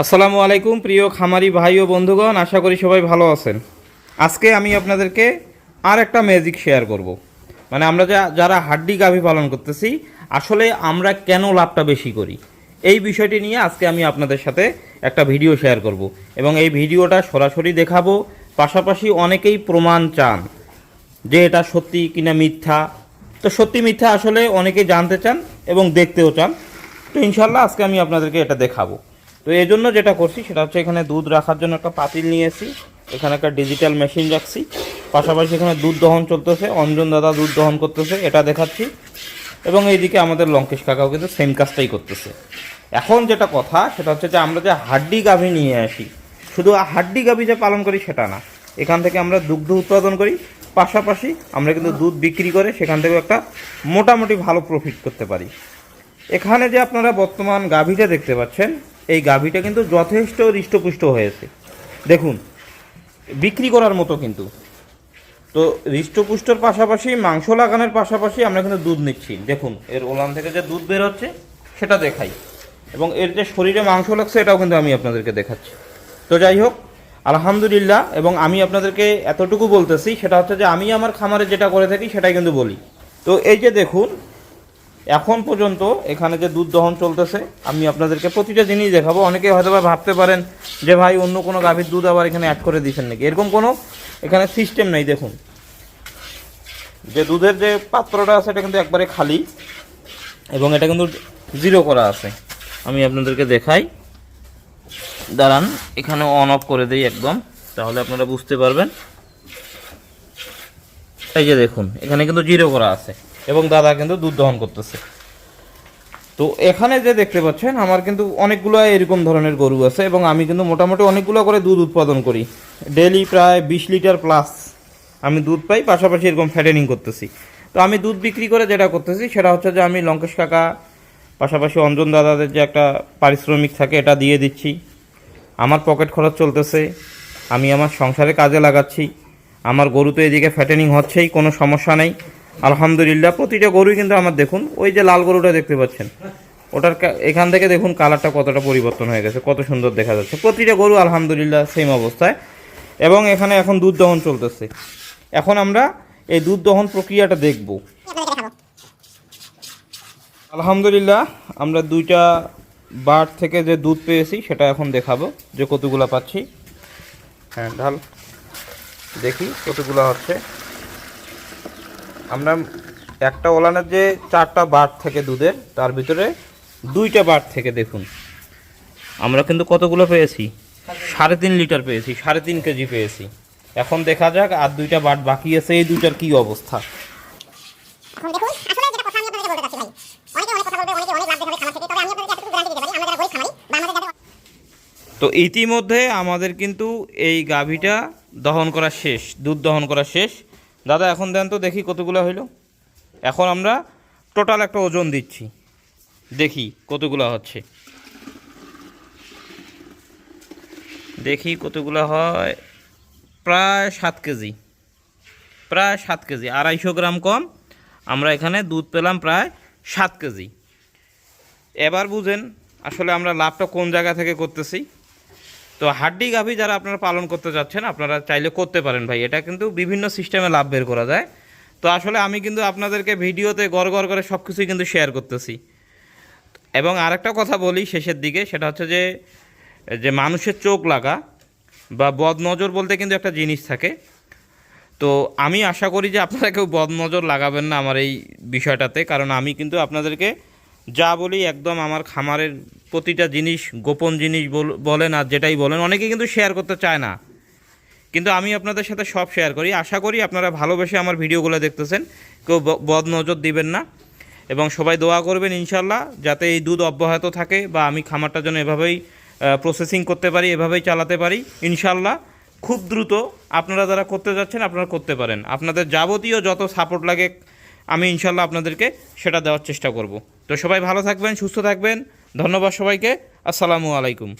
আসসালামু আলাইকুম প্রিয় খামারি ভাই ও বন্ধুগণ, আশা করি সবাই ভালো আছেন। আজকে আমি আপনাদেরকে আর একটা ম্যাজিক শেয়ার করব। মানে আমরা যারা হাড্ডি গাভী পালন করতেছি, আসলে আমরা কেন লাভটা বেশি করি, এই বিষয়টি নিয়ে আজকে আমি আপনাদের সাথে একটা ভিডিও শেয়ার করব এবং এই ভিডিওটা সরাসরি দেখাবো। পাশাপাশি অনেকেই প্রমাণ চান যে এটা সত্যি কিনা মিথ্যা। তো সত্যি মিথ্যা আসলে অনেকে জানতে চান এবং দেখতেও চান। তো ইনশাল্লাহ আজকে আমি আপনাদেরকে এটা দেখাবো। তো এই জন্য যেটা করছি সেটা হচ্ছে, এখানে দুধ রাখার জন্য একটা পাতিল নিয়েছি, এখানে একটা ডিজিটাল মেশিন রাখছি, পাশাপাশি এখানে দুধ দহন চলতেছে, অঞ্জন দাদা দুধ দহন করতেছে এটা দেখাচ্ছি, এবং এইদিকে আমাদের লঙ্কেশ কাকাও কিন্তু সেম কাজটাই করতেছে। এখন যেটা কথা সেটা হচ্ছে যে আমরা যে হাড্ডি গাভী নিয়ে আসি, শুধু হাড্ডি গাভী যে পালন করি সেটা না, এখান থেকে আমরা দুগ্ধ উৎপাদন করি, পাশাপাশি আমরা কিন্তু দুধ বিক্রি করে সেখান থেকে একটা মোটামুটি ভালো প্রফিট করতে পারি। এখানে যে আপনারা বর্তমান গাভীটা দেখতে পাচ্ছেন, এই গাভীটা কিন্তু যথেষ্ট হৃষ্টপুষ্ট হয়েছে, দেখুন বিক্রি করার মতো কিন্তু। তো হৃষ্টপুষ্টর পাশাপাশি মাংস লাগানোর পাশাপাশি আমরা কিন্তু দুধ নিচ্ছি, দেখুন এর ওলান থেকে যে দুধ বের হচ্ছে সেটা দেখাই, এবং এর যে শরীরে মাংস লাগছে এটাও কিন্তু আমি আপনাদেরকে দেখাচ্ছি। তো যাই হোক, আলহামদুলিল্লাহ। এবং আমি আপনাদেরকে এতটুকু বলতেছি সেটা হচ্ছে যে আমি আমার খামারে যেটা করে থাকি সেটাই কিন্তু বলি। তো এই যে দেখুন, এখন পর্যন্ত এখানে যে দুধ দহন চলতেছে, আমি আপনাদেরকে প্রতিটা জিনিস দেখাবো। অনেকে হয়তো ভাবতে পারেন যে ভাই অন্য কোনো গাভীর দুধ আবার এখানে অ্যাড করে দিয়েছেন নাকি, এরকম কোনো এখানে সিস্টেম নেই। দেখুন যে দুধের যে পাত্রটা আছে এটা কিন্তু একবারে খালি, এবং এটা কিন্তু জিরো করা আছে। আমি আপনাদেরকে দেখাই, দাঁড়ান এখানে অন অফ করে দিই একদম, তাহলে আপনারা বুঝতে পারবেন। এই যে দেখুন এখানে কিন্তু জিরো করা আছে এবং দাদা কিন্তু দুধ দহন করতেছে। তো এখানে যে দেখতে পাচ্ছেন আমার কিন্তু অনেকগুলো এরকম ধরনের গরু আছে, এবং আমি কিন্তু মোটামুটি অনেকগুলো করে দুধ উৎপাদন করি, ডেলি প্রায় 20 লিটার প্লাস আমি দুধ পাই, পাশাপাশি এরকম ফ্যাটেনিং করতেছি। তো আমি দুধ বিক্রি করে যেটা করতেছি সেটা হচ্ছে যে আমি লঙ্কেশ কাকা পাশাপাশি অঞ্জন দাদাদের যে একটা পারিশ্রমিক থাকে এটা দিয়ে দিচ্ছি, আমার পকেট খরচ চলতেছে, আমি আমার সংসারে কাজে লাগাচ্ছি, আমার গরু তো এদিকে ফ্যাটেনিং হচ্ছেই, কোনো সমস্যা নেই আলহামদুলিল্লাহ। প্রতিটা গরুই কিন্তু আমার দেখুন, ওই যে লাল গরুটা দেখতে পাচ্ছেন ওটার এখান থেকে দেখুন কালারটা কতটা পরিবর্তন হয়ে গেছে, কত সুন্দর দেখা যাচ্ছে। প্রতিটা গরু আলহামদুলিল্লাহ সেম অবস্থায়, এবং এখানে এখন দুধ দহন চলতেছে। এখন আমরা এই দুধ দহন প্রক্রিয়াটা দেখব। আলহামদুলিল্লাহ আমরা দুইটা বাট থেকে যে দুধ পেয়েছি সেটা এখন দেখাবো যে কতগুলা পাচ্ছি। হ্যাঁ ঢাল দেখি কতগুলো হচ্ছে। আমরা একটা ওলানের যে 4টা বাট থেকে দুধের, তার ভিতরে 2টা বাট থেকে দেখুন আমরা কিন্তু কতগুলো পেয়েছি, 3.5 লিটার পেয়েছি, 3.5 কেজি পেয়েছি। এখন দেখা যাক আর 2টা বাট বাকি আছে, এই দুইটার কি অবস্থা। তো ইতিমধ্যে আমাদের কিন্তু এই গাভীটা দহন করা শেষ, দুধ দহন করা শেষ। দাদা এখন দেন তো দেখি কতগুলো হইল। এখন আমরা টোটাল একটা ওজন দিচ্ছি, দেখি কতগুলো হচ্ছে, দেখি কতগুলো হয়। প্রায় 7 কেজি, প্রায় 7 কেজি, 250 গ্রাম কম আমরা এখানে দুধ পেলাম প্রায় 7 কেজি। এবার বুঝেন আসলে আমরা লাভটা কোন জায়গা থেকে করতেছি। তো হাড্ডি গাভী যারা আপনারা পালন করতে যাচ্ছেন আপনারা চাইলে করতে পারেন ভাই, এটা কিন্তু বিভিন্ন সিস্টেমে লাভ বের করা যায়। তো আসলে আমি কিন্তু আপনাদেরকে ভিডিওতে গড় করে সব কিছুই কিন্তু শেয়ার করতেছি। এবং আরেকটা কথা বলি শেষের দিকে, সেটা হচ্ছে যে যে মানুষের চোখ লাগা বা বদনজর বলতে কিন্তু একটা জিনিস থাকে। তো আমি আশা করি যে আপনারা কেউ বদনজর লাগাবেন না আমার এই বিষয়টাতে, কারণ আমি কিন্তু আপনাদেরকে যা বলি একদম আমার খামারের প্রতিটা জিনিস, গোপন জিনিস বলেন আর যেটাই বলেন, অনেকে কিন্তু শেয়ার করতে চায় না, কিন্তু আমি আপনাদের সাথে সব শেয়ার করি। আশা করি আপনারা ভালোবেসে আমার ভিডিওগুলো দেখতেছেন, কেউ বদনজর দিবেন না, এবং সবাই দোয়া করবেন ইনশাল্লাহ যাতে এই দুধ অব্যাহত থাকে, বা আমি খামারটার জন্য এভাবেই প্রসেসিং করতে পারি, এভাবেই চালাতে পারি ইনশাল্লাহ। খুব দ্রুত আপনারা যারা করতে যাচ্ছেন আপনারা করতে পারেন, আপনাদের যাবতীয় যত সাপোর্ট লাগে আমি ইনশাল্লাহ আপনাদেরকে সেটা দেওয়ার চেষ্টা করব। তো সবাই ভালো থাকবেন, সুস্থ থাকবেন, ধন্যবাদ সবাইকে, আসসালামু আলাইকুম।